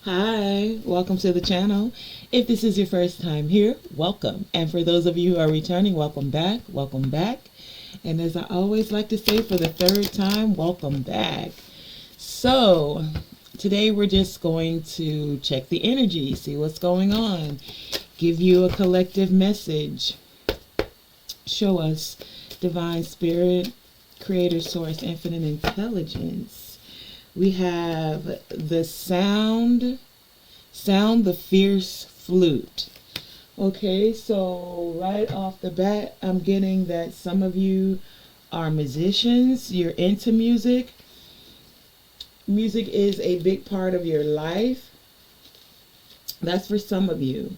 Hi, welcome to the channel. If this is your first time here, welcome. And for those of you who are returning, welcome back, welcome back. And as I always like to say for the third time, welcome back. So today we're just going to check the energy, see what's going on, give you a collective message, show us divine spirit, creator, source, infinite intelligence. We have the sound the fierce flute. Okay, so right off the bat, I'm getting that some of you are musicians, you're into music. Music is a big part of your life. That's for some of you.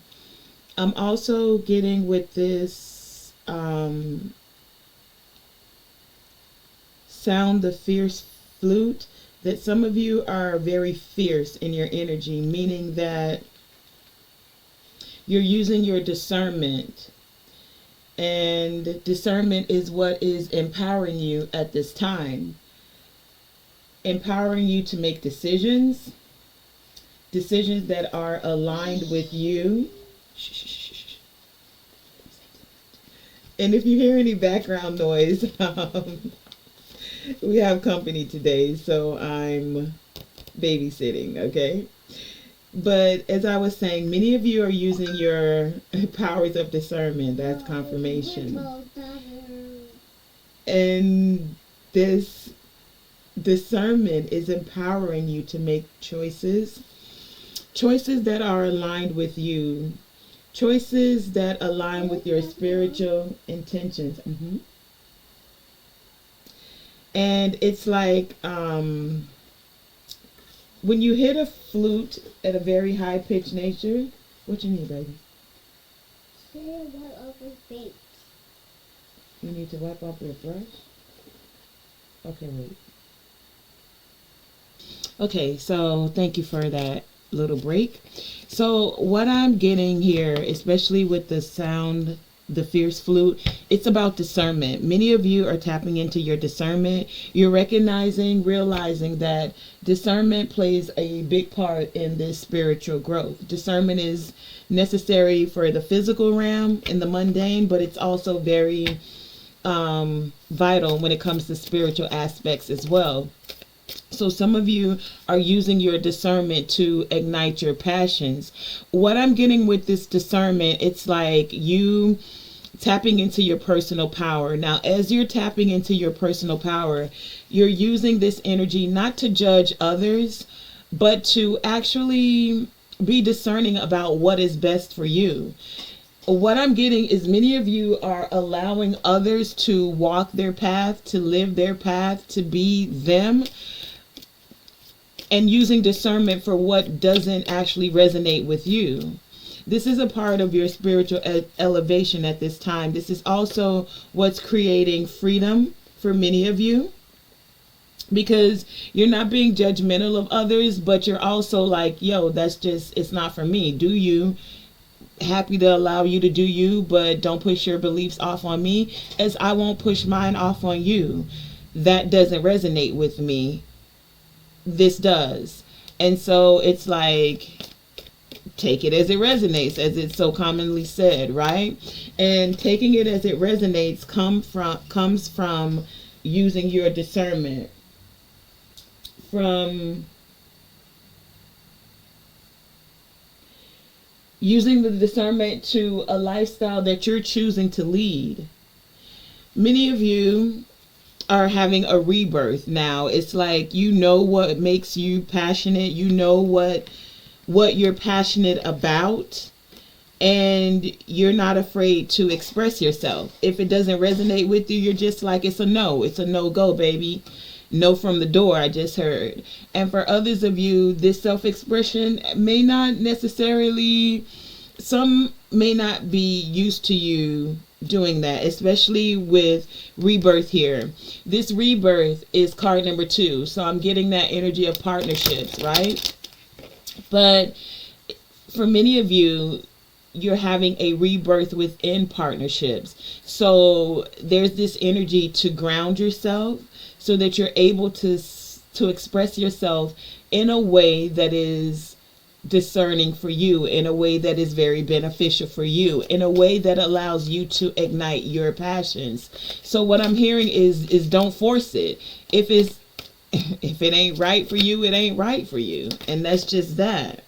I'm also getting with this sound the fierce flute, that some of you are very fierce in your energy, meaning that you're using your discernment. And discernment is what is empowering you at this time. Empowering you to make decisions. Decisions that are aligned with you. And if you hear any background noise, we have company today, so I'm babysitting, okay? But as I was saying, many of you are using your powers of discernment. That's confirmation. And this discernment is empowering you to make choices. Choices that are aligned with you. Choices that align with your spiritual intentions. And it's like when you hit a flute at a very high pitched nature. What you need, baby? Wipe off your face. You need to wipe off your brush? Okay, wait. Okay, so thank you for that little break. So what I'm getting here, especially with the sound, the fierce flute, it's about discernment. Many of you are tapping into your discernment. You're realizing that discernment plays a big part in this spiritual growth. Discernment is necessary for the physical realm and the mundane, but it's also very vital when it comes to spiritual aspects as well. So some of you are using your discernment to ignite your passions. What I'm getting with this discernment, it's like you tapping into your personal power. Now, as you're tapping into your personal power, you're using this energy not to judge others, but to actually be discerning about what is best for you. What I'm getting is many of you are allowing others to walk their path, to live their path, to be them, and using discernment for what doesn't actually resonate with you. This is a part of your spiritual elevation at this time. This is also what's creating freedom for many of you, because you're not being judgmental of others, but you're also like, yo, that's just, it's not for me. Do you? Happy to allow you to do you, but don't push your beliefs off on me, as I won't push mine off on you. That doesn't resonate with me. This does. And so it's like, take it as it resonates, as it's so commonly said, right? And taking it as it resonates comes from using your discernment, from using the discernment to a lifestyle that you're choosing to lead. Many of you are having a rebirth now. It's like, you know what makes you passionate, you know what you're passionate about, and you're not afraid to express yourself. If it doesn't resonate with you, you're just like, it's a no-go, baby. No from the door, I just heard. And for others of you, this self-expression may not necessarily, some may not be used to you doing that, especially with rebirth here. This rebirth is card number 2. So I'm getting that energy of partnerships, right? But for many of you, you're having a rebirth within partnerships. So there's this energy to ground yourself so that you're able to express yourself in a way that is discerning for you in a way that is very beneficial for you, in a way that allows you to ignite your passions. So what I'm hearing is don't force it. If it's if it ain't right for you, it ain't right for you. And that's just that.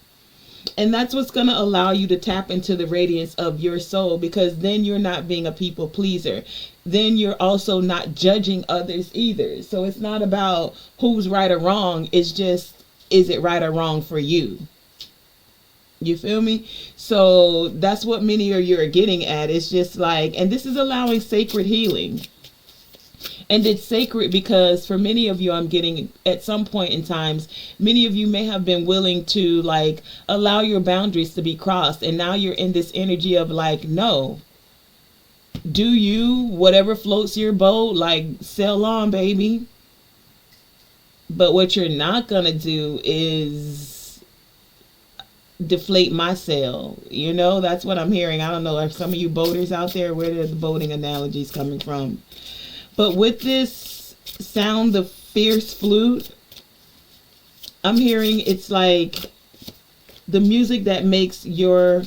And that's what's going to allow you to tap into the radiance of your soul, because then you're not being a people pleaser. Then you're also not judging others either. So it's not about who's right or wrong. It's just, is it right or wrong for you? You feel me? So that's what many of you are getting at. It's just like, and this is allowing sacred healing. And it's sacred because for many of you, I'm getting at some point in times, many of you may have been willing to like allow your boundaries to be crossed. And now you're in this energy of like, no, do you, whatever floats your boat, like sail on, baby. But what you're not going to do is deflate my sail. You know, that's what I'm hearing. I don't know if some of you boaters out there, where are the boating analogies coming from? But with this sound, the fierce flute, I'm hearing it's like the music that makes your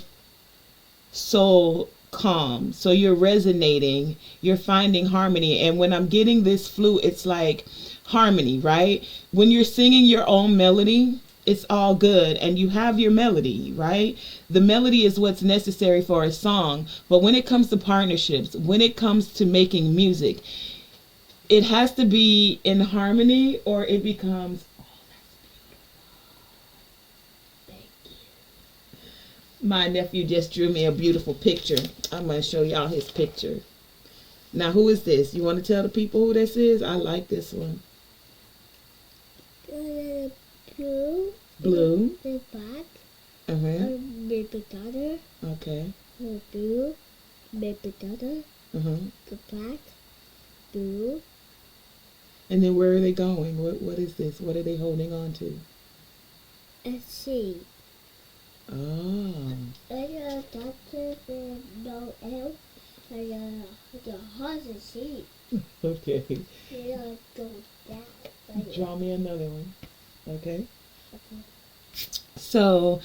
soul calm. So you're resonating, you're finding harmony. And when I'm getting this flute, it's like harmony, right? When you're singing your own melody, it's all good and you have your melody, right? The melody is what's necessary for a song. But when it comes to partnerships, when it comes to making music, it has to be in harmony or it becomes, oh, that's beautiful. Thank you. My nephew just drew me a beautiful picture. I'm going to show y'all his picture. Now, who is this? You want to tell the people who this is? I like this one. Blue. Blue. The black. Uh-huh. Baby daughter. Okay. The blue. Baby daughter. Uh-huh. The black. Blue. And then where are they going? What is this? What are they holding on to? A sheep. Oh. I got doctor and no elf. I got the horse and sheep. Okay. You gotta go down. Draw me another one. Okay. Okay. So,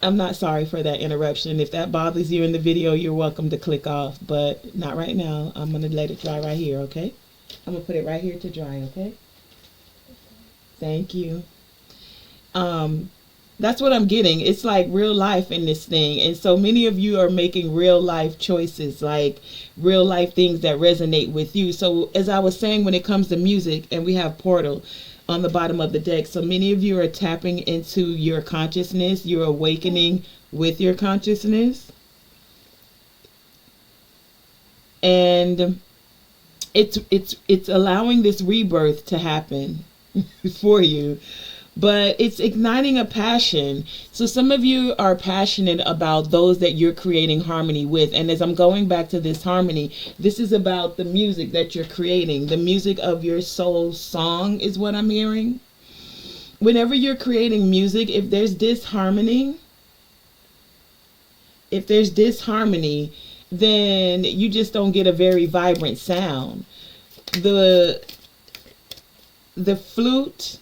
I'm not sorry for that interruption. If that bothers you in the video, you're welcome to click off, but not right now. I'm going to let it dry right here, okay? I'm going to put it right here to dry, okay? Thank you. That's what I'm getting. It's like real life in this thing. And so many of you are making real life choices, like real life things that resonate with you. So as I was saying, when it comes to music, and we have Portal on the bottom of the deck. So many of you are tapping into your consciousness. You're awakening with your consciousness. And it's allowing this rebirth to happen for you. But it's igniting a passion. So some of you are passionate about those that you're creating harmony with. And as I'm going back to this harmony, this is about the music that you're creating. The music of your soul song is what I'm hearing. Whenever you're creating music, if there's disharmony, then you just don't get a very vibrant sound. The flute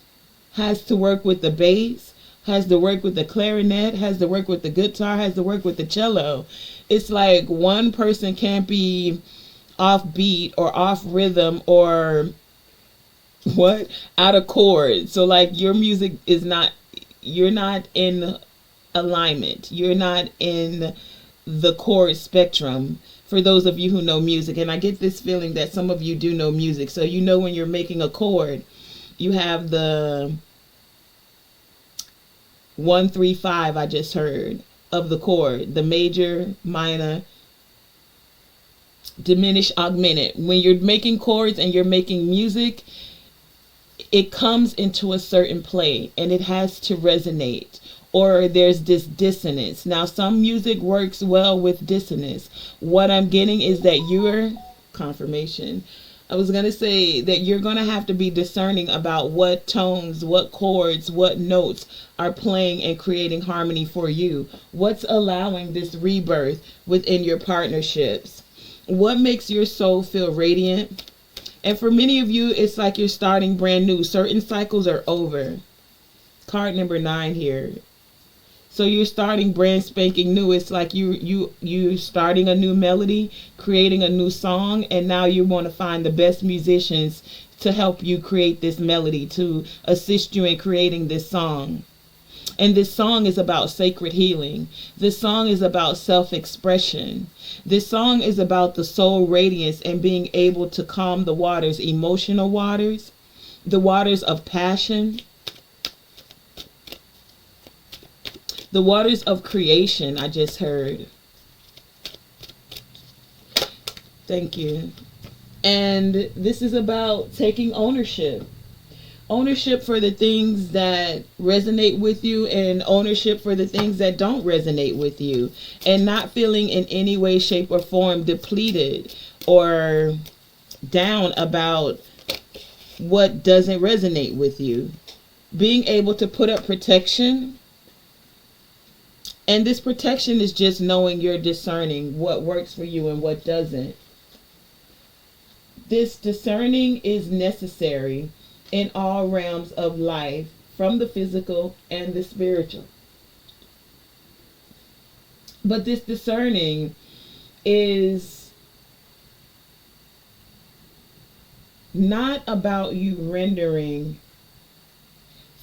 has to work with the bass, has to work with the clarinet, has to work with the guitar, has to work with the cello. It's like one person can't be off beat or off rhythm or out of chord. So like your music is not, you're not in alignment. You're not in the chord spectrum. For those of you who know music, and I get this feeling that some of you do know music. So you know when you're making a chord, you have the 1, 3, 5 I just heard of the chord, the major, minor, diminished, augmented. When you're making chords and you're making music, it comes into a certain play and it has to resonate, or there's this dissonance. Now some music works well with dissonance. What I'm getting is that you're confirmation. I was going to say that you're going to have to be discerning about what tones, what chords, what notes are playing and creating harmony for you. What's allowing this rebirth within your partnerships? What makes your soul feel radiant? And for many of you, it's like you're starting brand new. Certain cycles are over. Card number 9 here. So you're starting brand spanking new. It's like you starting a new melody, creating a new song, and now you want to find the best musicians to help you create this melody, to assist you in creating this song. And this song is about sacred healing. This song is about self-expression. This song is about the soul radiance and being able to calm the waters, emotional waters, the waters of passion, the waters of creation, I just heard. Thank you. And this is about taking ownership. Ownership for the things that resonate with you, and ownership for the things that don't resonate with you, and not feeling in any way, shape, or form depleted or down about what doesn't resonate with you. Being able to put up protection. And this protection is just knowing you're discerning what works for you and what doesn't. This discerning is necessary in all realms of life, from the physical and the spiritual. But this discerning is not about you rendering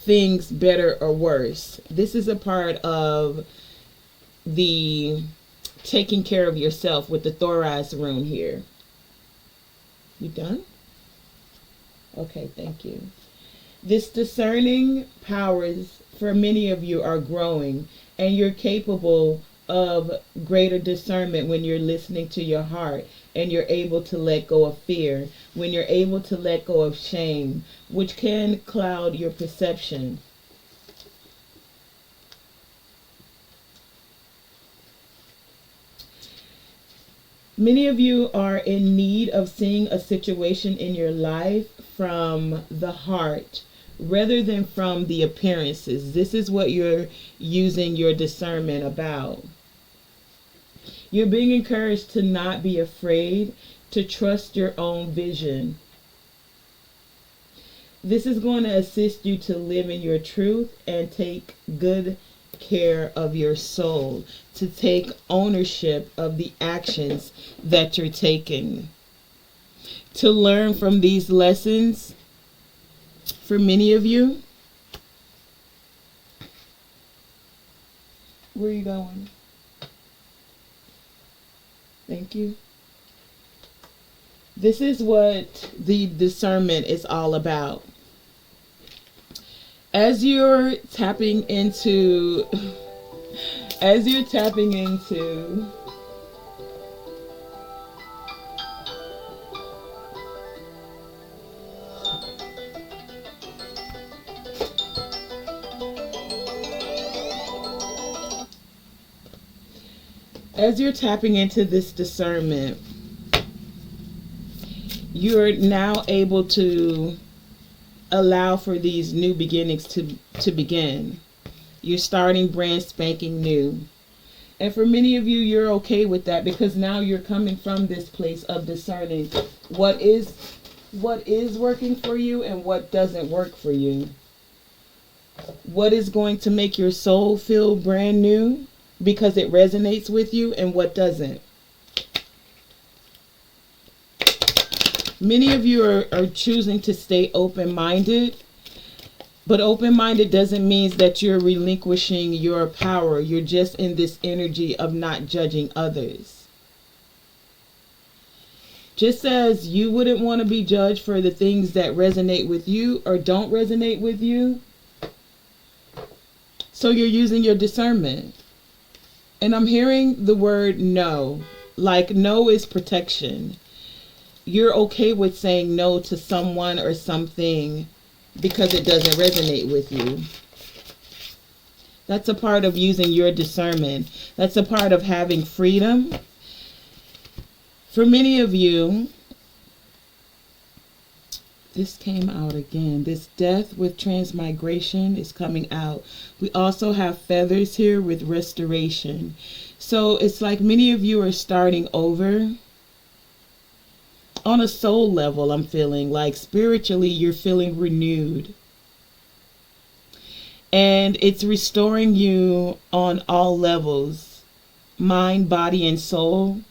things better or worse. This is a part of the taking care of yourself with the Thoraz rune here. You done? Okay, thank you. This discerning powers for many of you are growing, and you're capable of greater discernment when you're listening to your heart, and you're able to let go of fear, when you're able to let go of shame, which can cloud your perception. Many of you are in need of seeing a situation in your life from the heart rather than from the appearances. This is what you're using your discernment about. You're being encouraged to not be afraid, to trust your own vision. This is going to assist you to live in your truth and take good care of your soul, to take ownership of the actions that you're taking. To learn from these lessons, for many of you, where are you going? Thank you. This is what the discernment is all about. As you're tapping into, as you're tapping into this discernment, you're now able to allow for these new beginnings to begin. You're starting brand spanking new. And for many of you, you're okay with that, because now you're coming from this place of discerning what is working for you and what doesn't work for you. What is going to make your soul feel brand new because it resonates with you, and what doesn't. Many of you are choosing to stay open-minded, but open-minded doesn't mean that you're relinquishing your power. You're just in this energy of not judging others. Just as you wouldn't want to be judged for the things that resonate with you or don't resonate with you, so you're using your discernment. And I'm hearing the word no, like no is protection. You're okay with saying no to someone or something because it doesn't resonate with you. That's a part of using your discernment. That's a part of having freedom. For many of you, this came out again. This death with transmigration is coming out. We also have feathers here with restoration. So it's like many of you are starting over. On a soul level, I'm feeling like spiritually you're feeling renewed. And it's restoring you on all levels, mind, body, and soul,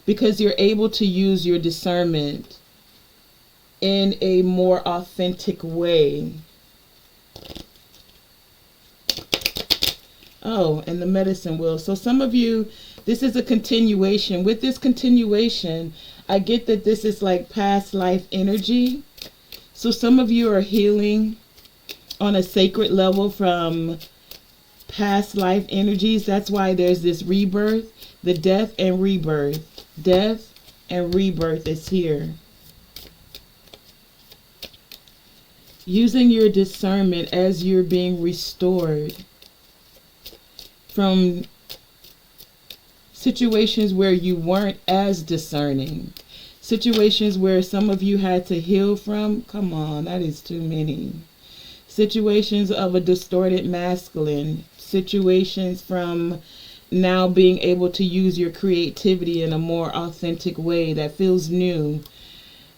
because you're able to use your discernment in a more authentic way. Oh, and the medicine wheel. So some of you, this is a continuation. With this continuation, I get that this is like past life energy. So some of you are healing on a sacred level from past life energies. That's why there's this rebirth, the death and rebirth. Death and rebirth is here. Using your discernment as you're being restored from situations where you weren't as discerning. Situations where some of you had to heal from. Come on, that is too many. Situations of a distorted masculine. Situations from now being able to use your creativity in a more authentic way that feels new.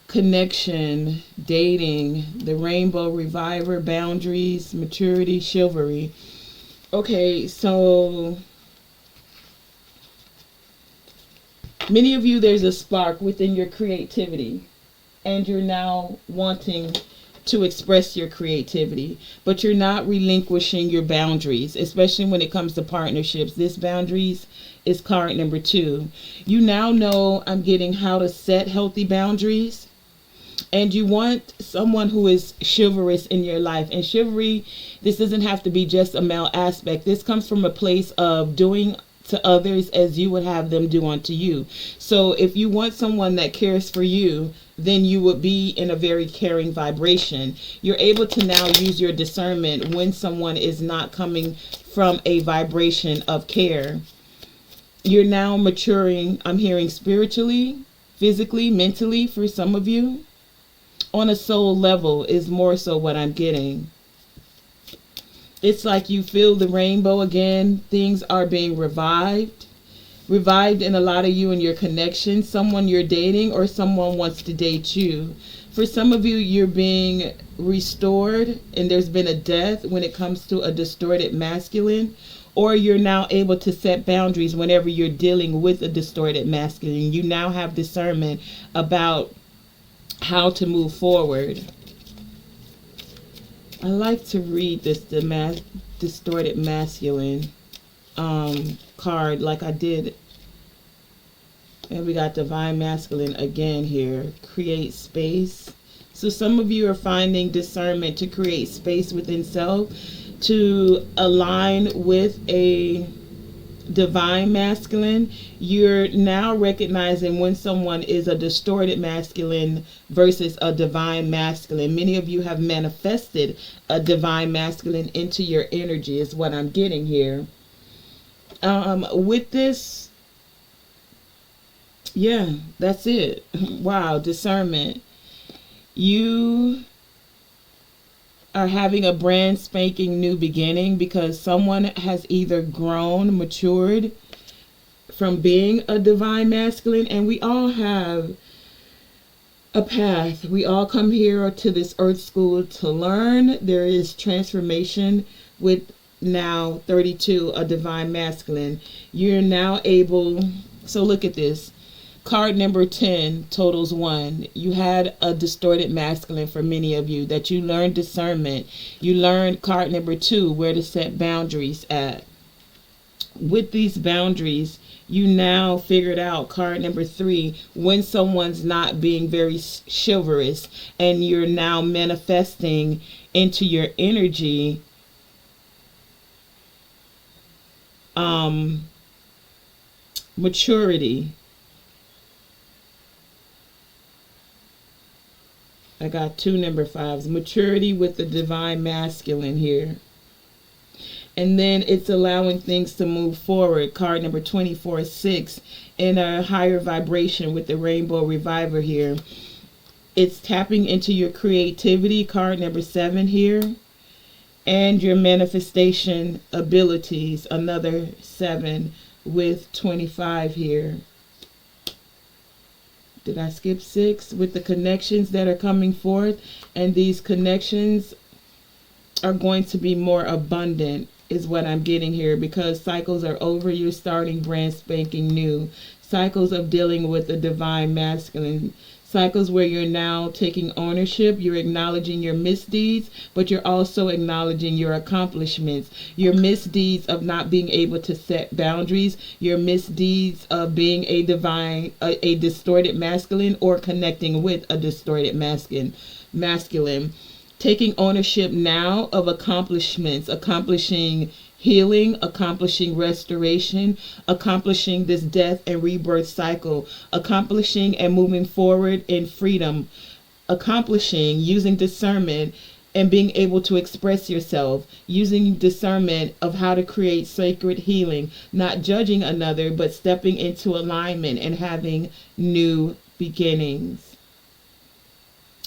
Connection, dating, the rainbow reviver, boundaries, maturity, chivalry. Okay, so many of you, there's a spark within your creativity, and you're now wanting to express your creativity, but you're not relinquishing your boundaries, especially when it comes to partnerships. This boundaries is card number 2. You now know, I'm getting, how to set healthy boundaries, and you want someone who is chivalrous in your life. And chivalry, this doesn't have to be just a male aspect. This comes from a place of doing to others as you would have them do unto you. So if you want someone that cares for you, then you would be in a very caring vibration. You're able to now use your discernment when someone is not coming from a vibration of care. You're now maturing, I'm hearing, spiritually, physically, mentally for some of you. On a soul level is more so what I'm getting. It's like you feel the rainbow again. Things are being revived. Revived in a lot of you and your connections. Someone you're dating or someone wants to date you. For some of you, you're being restored and there's been a death when it comes to a distorted masculine. Or you're now able to set boundaries whenever you're dealing with a distorted masculine. You now have discernment about how to move forward. I like to read this distorted masculine card like I did. And we got divine masculine again here. Create space. So some of you are finding discernment to create space within self, to align with a divine masculine. You're now recognizing when someone is a distorted masculine versus a divine masculine. Many of you have manifested a divine masculine into your energy is what I'm getting here. With this, yeah, that's it. Wow, discernment. You are having a brand spanking new beginning because someone has either grown, matured from being a divine masculine, and we all have a path. We all come here to this earth school to learn. There is transformation with now 32, a divine masculine. You're now able, so look at this. Card number 10 totals 1. You had a distorted masculine for many of you that you learned discernment. You learned, card number 2, where to set boundaries at. With these boundaries, you now figured out, card number 3, when someone's not being very chivalrous, and you're now manifesting into your energy maturity. I got 2 number 5s. Maturity with the divine masculine here. And then it's allowing things to move forward. Card number 24, 6. In a higher vibration with the rainbow reviver here. It's tapping into your creativity. Card number 7 here. And your manifestation abilities. Another 7 with 25 here. Did I skip 6? With the connections that are coming forth, and these connections are going to be more abundant is what I'm getting here, because cycles are over. You're starting brand spanking new. Cycles of dealing with the divine masculine. Cycles where you're now taking ownership. You're acknowledging your misdeeds, but you're also acknowledging your accomplishments. Your misdeeds of not being able to set boundaries. Your misdeeds of being a distorted masculine, or connecting with a distorted masculine. Taking ownership now of accomplishments, accomplishing healing, accomplishing restoration, accomplishing this death and rebirth cycle, accomplishing and moving forward in freedom, accomplishing using discernment and being able to express yourself, using discernment of how to create sacred healing, not judging another, but stepping into alignment and having new beginnings.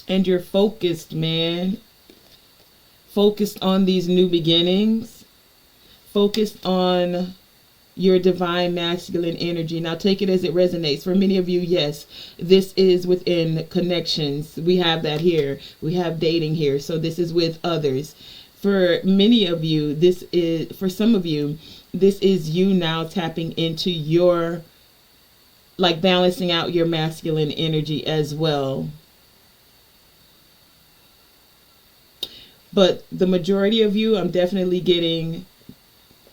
And you're focused, man. Focused on these new beginnings. Focused on your divine masculine energy. Now take it as it resonates. For many of you, yes, this is within connections. We have that here. We have dating here. So this is with others. For many of you, for some of you, this is you now tapping into your, like, balancing out your masculine energy as well. But the majority of you, I'm definitely getting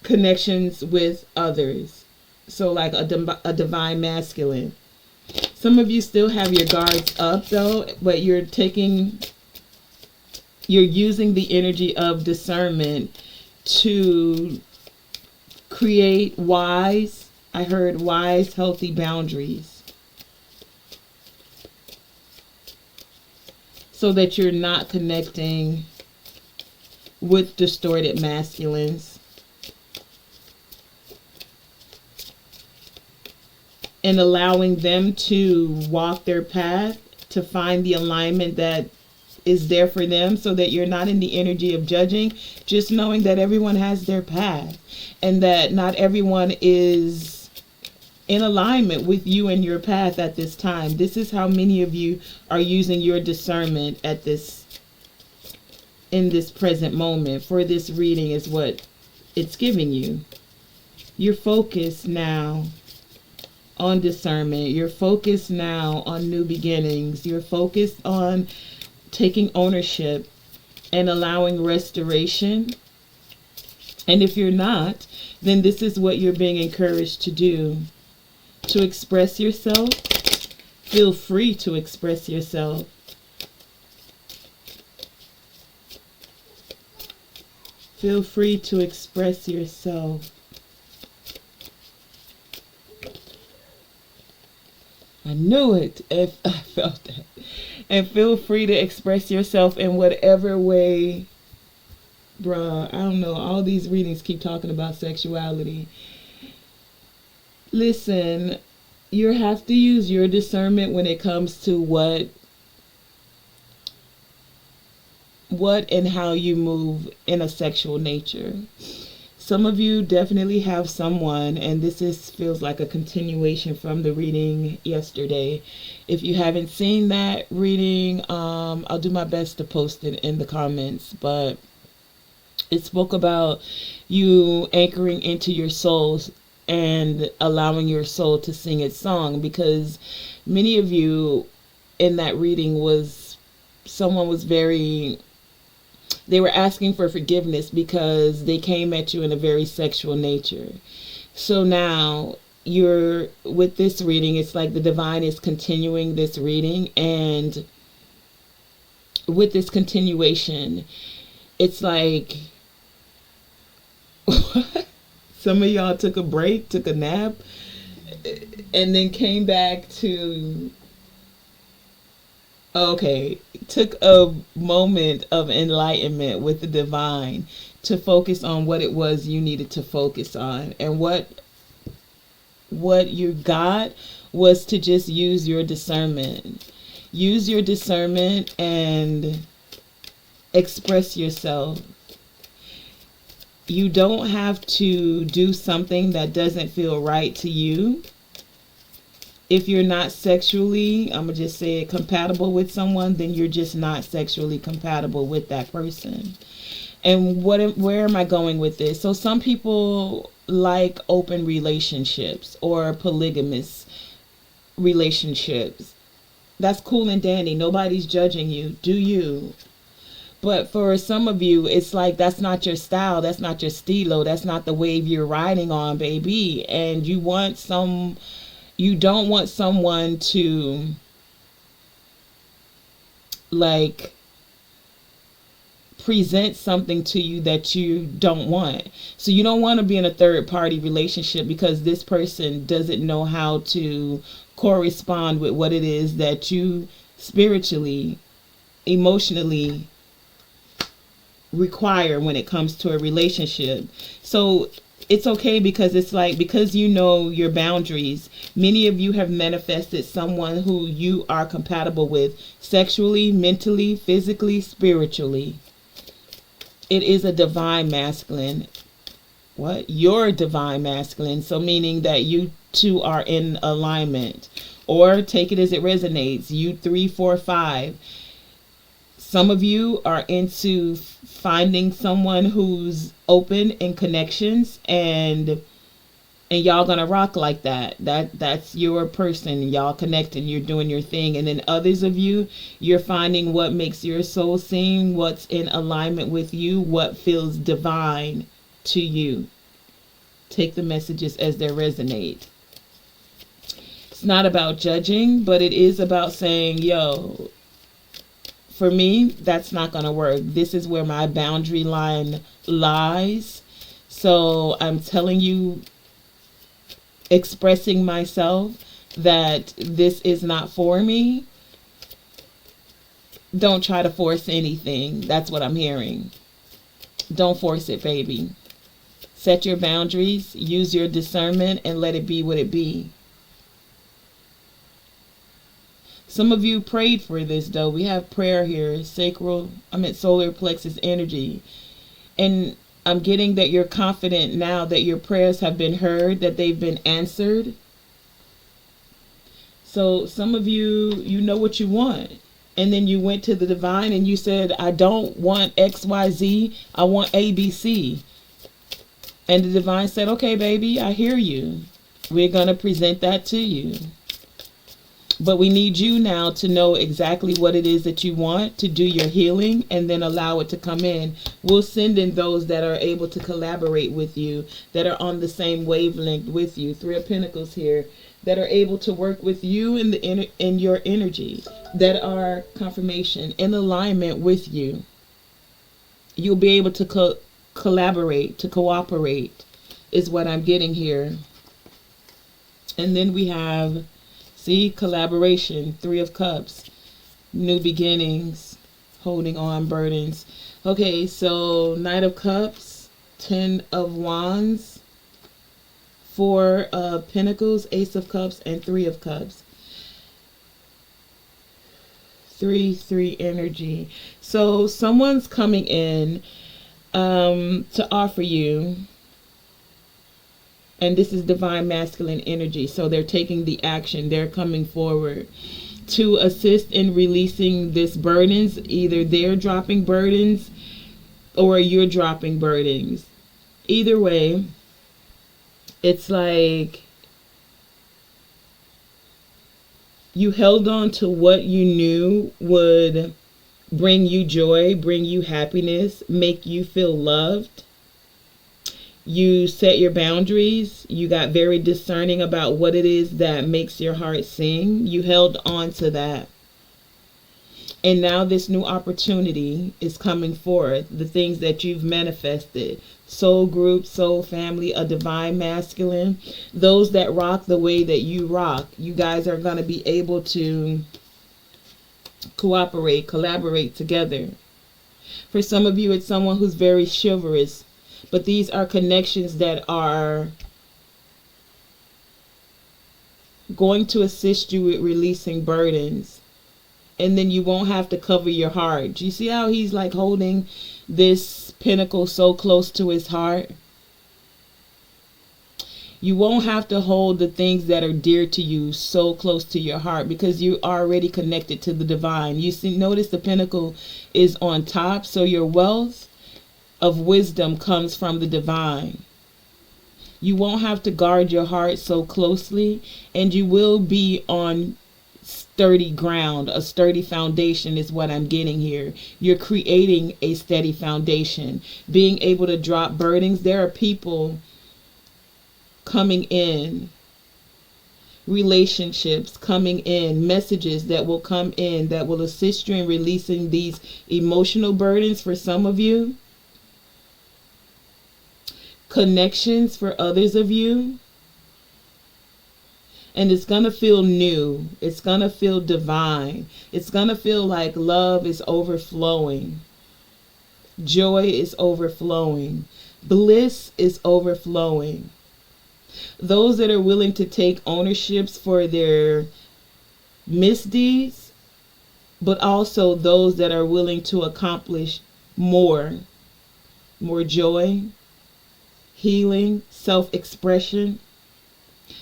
connections with others. So like a divine masculine. Some of you still have your guards up though, but you're using the energy of discernment to create wise, I heard wise, healthy boundaries. So that you're not connecting with distorted masculines, and allowing them to walk their path to find the alignment that is there for them, so that you're not in the energy of judging, just knowing that everyone has their path and that not everyone is in alignment with you and your path at this time. This is how many of you are using your discernment in this present moment. For this reading is what it's giving you. You're focused now on discernment. You're focused now on new beginnings. You're focused on taking ownership and allowing restoration. And if you're not, then this is what you're being encouraged to do. To express yourself. Feel free to express yourself. Feel free to express yourself. I knew it. I felt that. And feel free to express yourself in whatever way. Bruh, I don't know. All these readings keep talking about sexuality. Listen, you have to use your discernment when it comes to what and how you move in a sexual nature. Some of you definitely have someone, and feels like a continuation from the reading yesterday. If you haven't seen that reading, I'll do my best to post it in the comments, but it spoke about you anchoring into your soul and allowing your soul to sing its song, because many of you in that reading they were asking for forgiveness because they came at you in a very sexual nature. So now with this reading, it's like the divine is continuing this reading, and with this continuation, it's like some of y'all took a break, took a nap, and then came back to took a moment of enlightenment with the divine to focus on what it was you needed to focus on. And what you got was to just use your discernment. Use your discernment and express yourself. You don't have to do something that doesn't feel right to you. If you're not sexually, I'm going to just say it, compatible with someone, then you're just not sexually compatible with that person. And where am I going with this? So some people like open relationships or polygamous relationships. That's cool and dandy. Nobody's judging you. Do you? But for some of you, it's like that's not your style. That's not your stilo. That's not the wave you're riding on, baby. And you don't want someone to like present something to you that you don't want. So you don't want to be in a third party relationship because this person doesn't know how to correspond with what it is that you spiritually, emotionally require when it comes to a relationship. So it's okay because it's like, because you know your boundaries, many of you have manifested someone who you are compatible with sexually, mentally, physically, spiritually. It is a divine masculine. What? Your divine masculine. So meaning that you two are in alignment. Or take it as it resonates. You 3, 4, 5. Some of you are into finding someone who's open in connections, and y'all gonna rock like that. That's your person. Y'all connecting, you're doing your thing. And then others of you, you're finding what makes your soul sing, what's in alignment with you, what feels divine to you. Take the messages as they resonate. It's not about judging, but it is about saying, yo, for me, that's not gonna work. This is where my boundary line lies. So I'm telling you, expressing myself that this is not for me. Don't try to force anything. That's what I'm hearing. Don't force it, baby. Set your boundaries, use your discernment, and let it be what it be. Some of you prayed for this though. We have prayer here, solar plexus energy. And I'm getting that you're confident now that your prayers have been heard, that they've been answered. So some of you, you know what you want. And then you went to the divine and you said, I don't want XYZ, I want ABC. And the divine said, okay, baby, I hear you. We're going to present that to you. But we need you now to know exactly what it is that you want to do your healing, and then allow it to come in. We'll send in those that are able to collaborate with you, that are on the same wavelength with you. 3 of Pentacles here, that are able to work with you in your energy, that are confirmation in alignment with you. You'll be able to collaborate, to cooperate, is what I'm getting here. And then we have, see, collaboration, 3 of Cups, new beginnings, holding on, burdens. Okay, so Knight of Cups, 10 of Wands, 4 of Pentacles, Ace of Cups, and 3 of Cups. 3 energy. So someone's coming in to offer you, and this is divine masculine energy. So they're taking the action. They're coming forward to assist in releasing this burdens. Either they're dropping burdens or you're dropping burdens. Either way, it's like you held on to what you knew would bring you joy, bring you happiness, make you feel loved. You set your boundaries. You got very discerning about what it is that makes your heart sing. You held on to that. And now this new opportunity is coming forth. The things that you've manifested. Soul group, soul family, a divine masculine. Those that rock the way that you rock. You guys are going to be able to cooperate, collaborate together. For some of you, it's someone who's very chivalrous. But these are connections that are going to assist you with releasing burdens. And then you won't have to cover your heart. Do you see how he's like holding this pentacle so close to his heart? You won't have to hold the things that are dear to you so close to your heart, because you're already connected to the divine. You see, notice the pentacle is on top. So your wealth, of wisdom comes from the divine. You won't have to guard your heart so closely, and you will be on sturdy ground. A sturdy foundation is what I'm getting here. You're creating a steady foundation, being able to drop burdens. There are people coming in, relationships coming in, messages that will come in that will assist you in releasing these emotional burdens for some of you, connections for others of you. And it's going to feel new. It's going to feel divine. It's going to feel like love is overflowing. Joy is overflowing. Bliss is overflowing. Those that are willing to take ownerships for their misdeeds, but also those that are willing to accomplish more joy, healing, self-expression,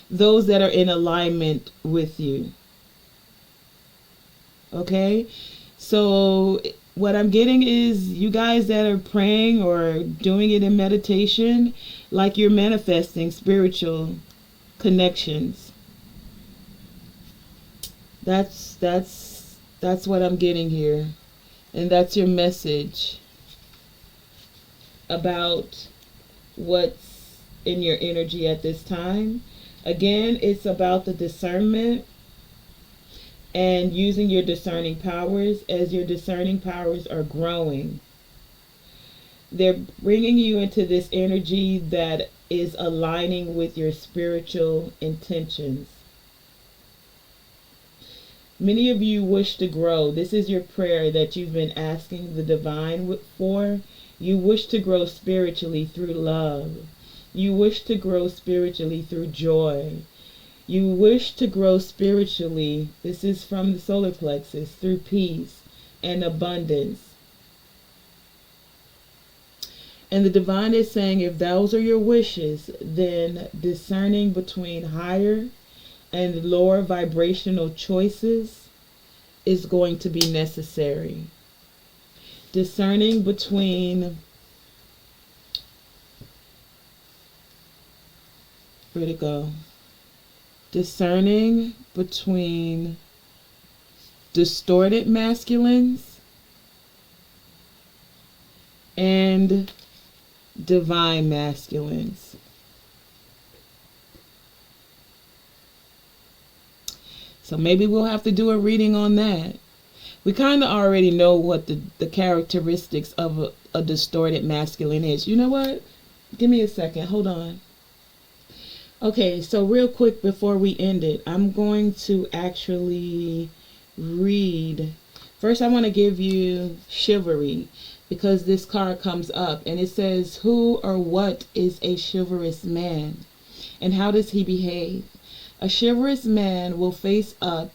those that are in alignment with you. Okay? So what I'm getting is you guys that are praying or doing it in meditation, like you're manifesting spiritual connections. That's what I'm getting here. And that's your message about what's in your energy at this time. Again, it's about the discernment and using your discerning powers. As your discerning powers are growing, they're bringing you into this energy that is aligning with your spiritual intentions. Many of you wish to grow. This is your prayer that you've been asking the divine for. You wish to grow spiritually through love. You wish to grow spiritually through joy. You wish to grow spiritually, this is from the solar plexus, through peace and abundance. And the divine is saying, if those are your wishes, then discerning between higher and lower vibrational choices is going to be necessary. Discerning between, where'd it go? Discerning between distorted masculines and divine masculines. So maybe we'll have to do a reading on that. We kind of already know what the characteristics of a distorted masculine is. You know what? Give me a second. Hold on. Okay, so real quick before we end it, I'm going to actually read. First, I want to give you chivalry, because this card comes up and it says, who or what is a chivalrous man and how does he behave? A chivalrous man will face up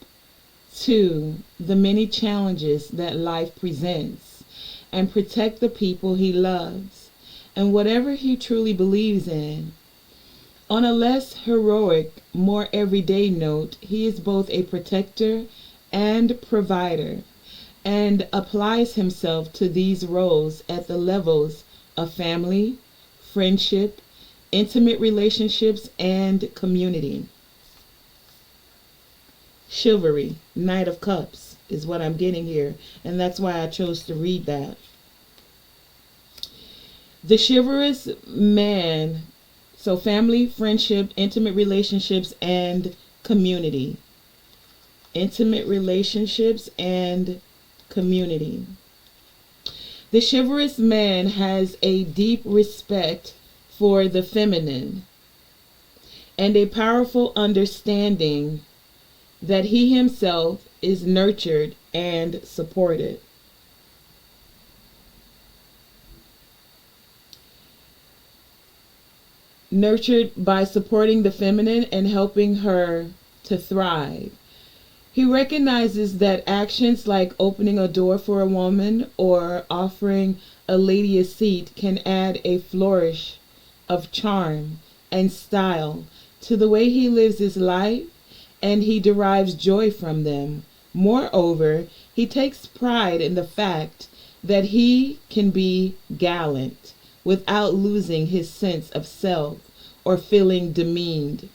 to the many challenges that life presents and protect the people he loves and whatever he truly believes in. On a less heroic, more everyday note, he is both a protector and provider, and applies himself to these roles at the levels of family, friendship, intimate relationships, and community. Chivalry, Knight of Cups, is what I'm getting here, and that's why I chose to read that. The chivalrous man, so family, friendship, intimate relationships, and community. Intimate relationships and community. The chivalrous man has a deep respect for the feminine and a powerful understanding that he himself is nurtured and supported. Nurtured by supporting the feminine and helping her to thrive. He recognizes that actions like opening a door for a woman or offering a lady a seat can add a flourish of charm and style to the way he lives his life, and he derives joy from them. Moreover, he takes pride in the fact that he can be gallant without losing his sense of self or feeling demeaned,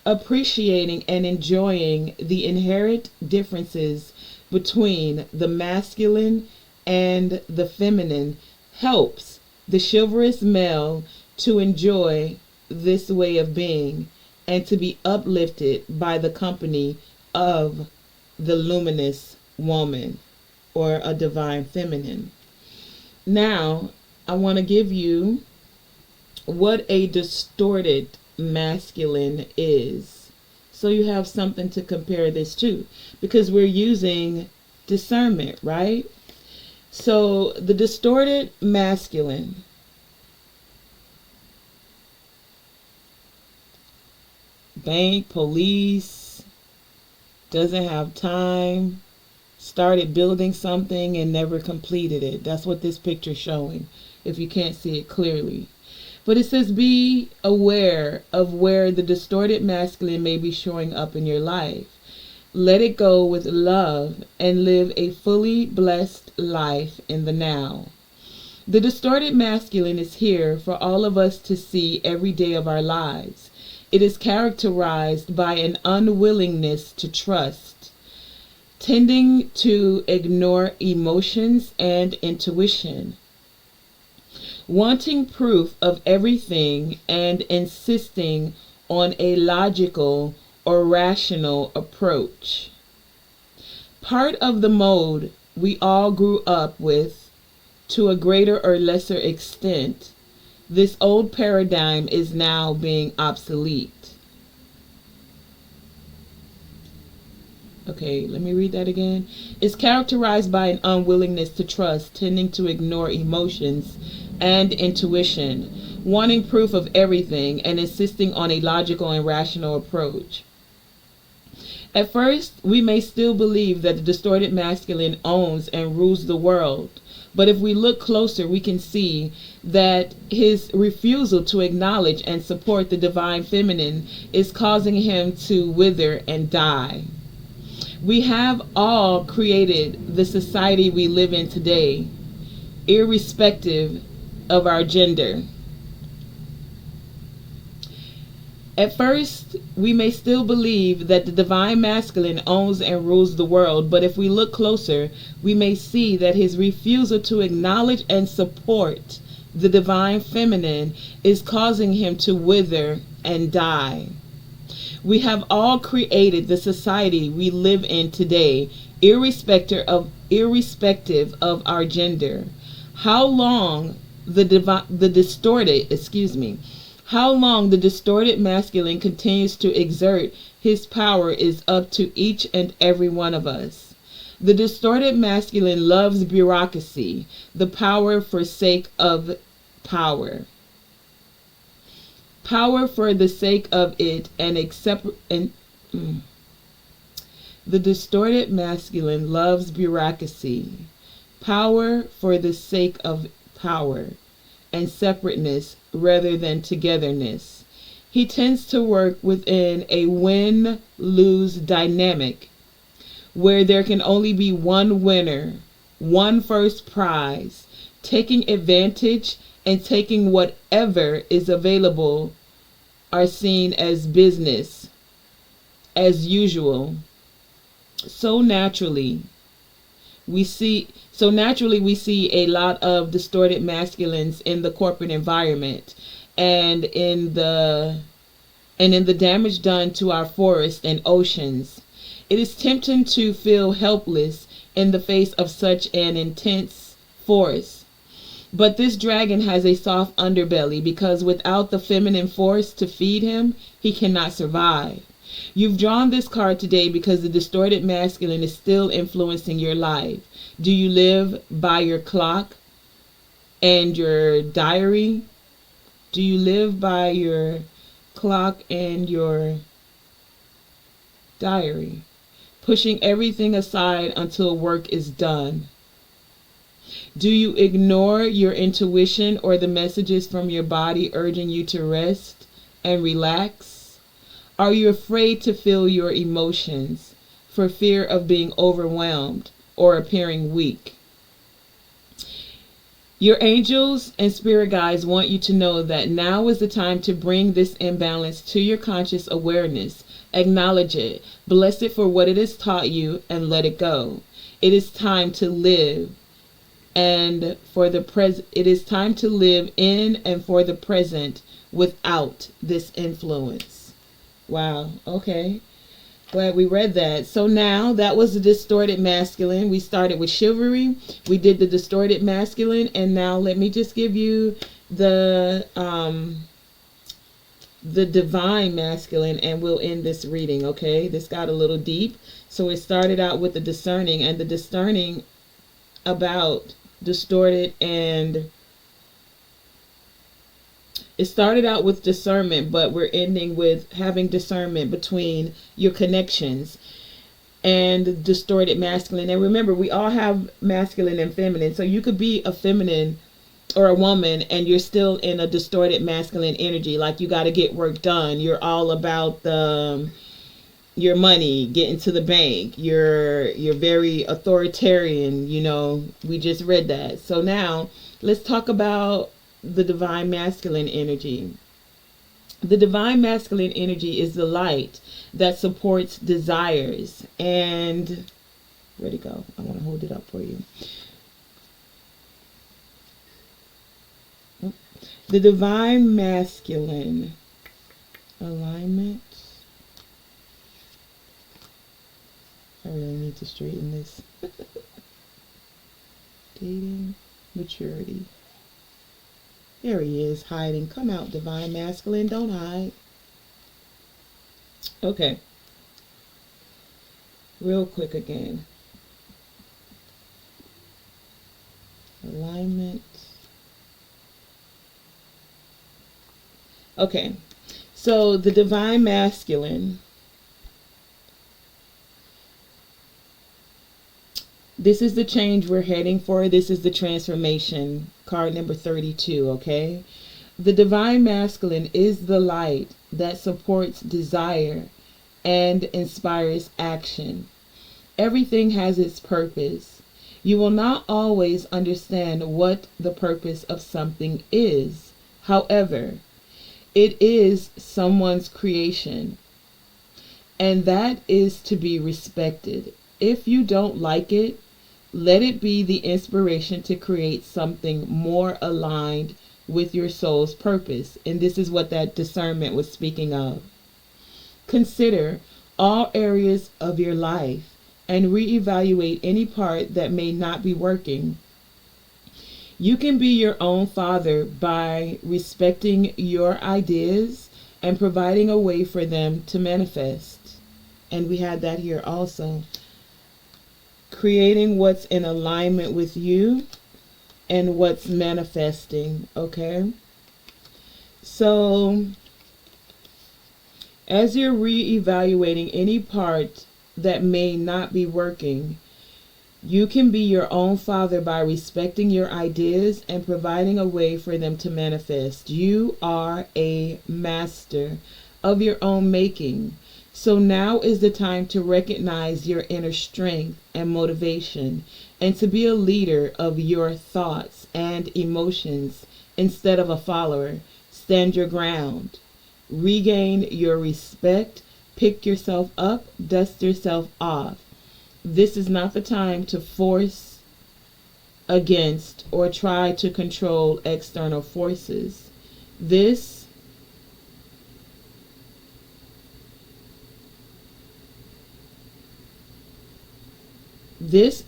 appreciating and enjoying the inherent differences between the masculine and the feminine helps the chivalrous male to enjoy this way of being and to be uplifted by the company of the luminous woman or a divine feminine. Now, I want to give you what a distorted masculine is, so you have something to compare this to, because we're using discernment, right? So the distorted masculine, bank, police, doesn't have time, started building something and never completed it. That's what this picture's showing, if you can't see it clearly. But it says be aware of where the distorted masculine may be showing up in your life. Let it go with love and live a fully blessed life in the now. The distorted masculine is here for all of us to see every day of our lives. It is characterized by an unwillingness to trust, tending to ignore emotions and intuition, wanting proof of everything and insisting on a logical or rational approach. Part of the mode we all grew up with, to a greater or lesser extent, this old paradigm is now being obsolete. Okay, let me read that again. It's characterized by an unwillingness to trust, tending to ignore emotions and intuition, wanting proof of everything, and insisting on a logical and rational approach. At first, we may still believe that the distorted masculine owns and rules the world. But if we look closer, we can see that his refusal to acknowledge and support the divine feminine is causing him to wither and die. We have all created the society we live in today, irrespective of our gender. At first, we may still believe that the divine masculine owns and rules the world, but if we look closer, we may see that his refusal to acknowledge and support the divine feminine is causing him to wither and die. We have all created the society we live in today, irrespective of our gender. How long the distorted masculine continues to exert his power is up to each and every one of us. The distorted masculine loves bureaucracy, the power for sake of power. Power for the sake of it The distorted masculine loves bureaucracy, power for the sake of power, and separateness rather than togetherness. He tends to work within a win-lose dynamic where there can only be one winner, one first prize, taking advantage and taking whatever is available are seen as business as usual. So naturally we see a lot of distorted masculines in the corporate environment and in the damage done to our forests and oceans. It is tempting to feel helpless in the face of such an intense force. But this dragon has a soft underbelly because without the feminine force to feed him, he cannot survive. You've drawn this card today because the distorted masculine is still influencing your life. Do you live by your clock and your diary? Do you live by your clock and your diary? Pushing everything aside until work is done. Do you ignore your intuition or the messages from your body urging you to rest and relax? Are you afraid to feel your emotions for fear of being overwhelmed or appearing weak? Your angels and spirit guides want you to know that now is the time to bring this imbalance to your conscious awareness. Acknowledge it, bless it for what it has taught you, and let it go. It is time to live and for the present. It is time to live in and for the present without this influence. Wow. Okay. Glad we read that. So now that was the distorted masculine. We started with chivalry. We did the distorted masculine, and now let me just give you the divine masculine, and we'll end this reading. Okay, this got a little deep. So it started out with the discerning, and the discerning about distorted, and it started out with discernment, but we're ending with having discernment between your connections and distorted masculine. And remember, we all have masculine and feminine. So you could be a feminine or a woman and you're still in a distorted masculine energy. Like you got to get work done. You're all about your money, getting to the bank. You're very authoritarian. You know, we just read that. So now let's talk about the divine masculine energy. The divine masculine energy is the light that supports desires. And where'd it go? I want to hold it up for you. The divine masculine alignment. I really need to straighten this. Dating, maturity. There he is, hiding. Come out, divine masculine. Don't hide. Okay. Real quick again. Alignment. Okay. So the divine masculine. This is the change we're heading for. This is the transformation. Card number 32, okay? The divine masculine is the light that supports desire and inspires action. Everything has its purpose. You will not always understand what the purpose of something is. However, it is someone's creation, and that is to be respected. If you don't like it, let it be the inspiration to create something more aligned with your soul's purpose. And this is what that discernment was speaking of. Consider all areas of your life and reevaluate any part that may not be working. You can be your own father by respecting your ideas and providing a way for them to manifest. And we had that here also. Creating what's in alignment with you and what's manifesting, okay? So, as you're reevaluating any part that may not be working, you can be your own father by respecting your ideas and providing a way for them to manifest. You are a master of your own making. So now is the time to recognize your inner strength and motivation and to be a leader of your thoughts and emotions instead of a follower. Stand your ground. Regain your respect. Pick yourself up. Dust yourself off. This is not the time to force against or try to control external forces. This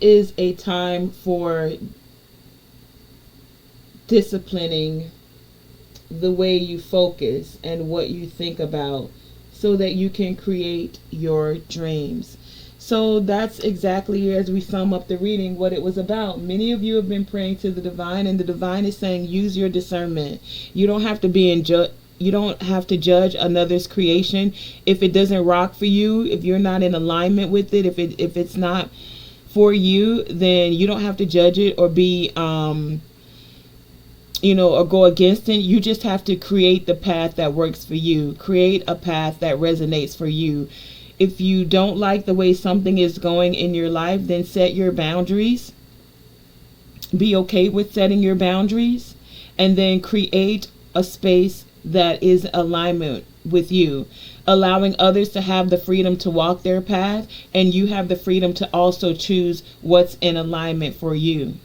is a time for disciplining the way you focus and what you think about so that you can create your dreams. So that's exactly, as we sum up the reading, what it was about. Many of you have been praying to the divine, and the divine is saying use your discernment. You don't have to be in you don't have to judge another's creation if it doesn't rock for you, if you're not in alignment with it, if it's not for you, then you don't have to judge it or be or go against it. You just have to create the path that works for you. Create a path that resonates for you. If you don't like the way something is going in your life, then set your boundaries Be okay with setting your boundaries, and then create a space that is alignment with you, allowing others to have the freedom to walk their path, and you have the freedom to also choose what's in alignment for you.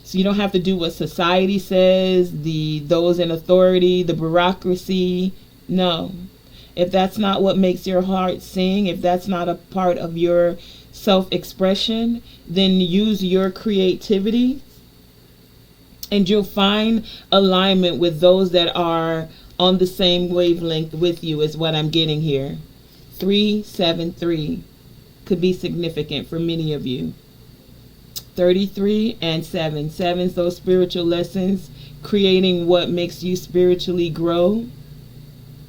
So you don't have to do what society says, those in authority, the bureaucracy. No. If that's not what makes your heart sing, if that's not a part of your self-expression, then use your creativity, and you'll find alignment with those that are on the same wavelength with you, is what I'm getting here. 373 could be significant for many of you. 33 and 7. 7's those spiritual lessons, creating what makes you spiritually grow.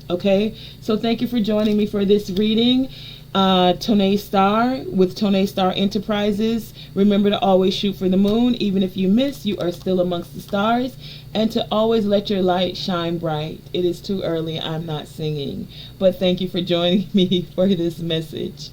Okay, so thank you for joining me for this reading. Tonae Star with Tonae Star Enterprises. Remember to always shoot for the moon. Even if you miss, you are still amongst the stars. And to always let your light shine bright. It is too early. I'm not singing. But thank you for joining me for this message.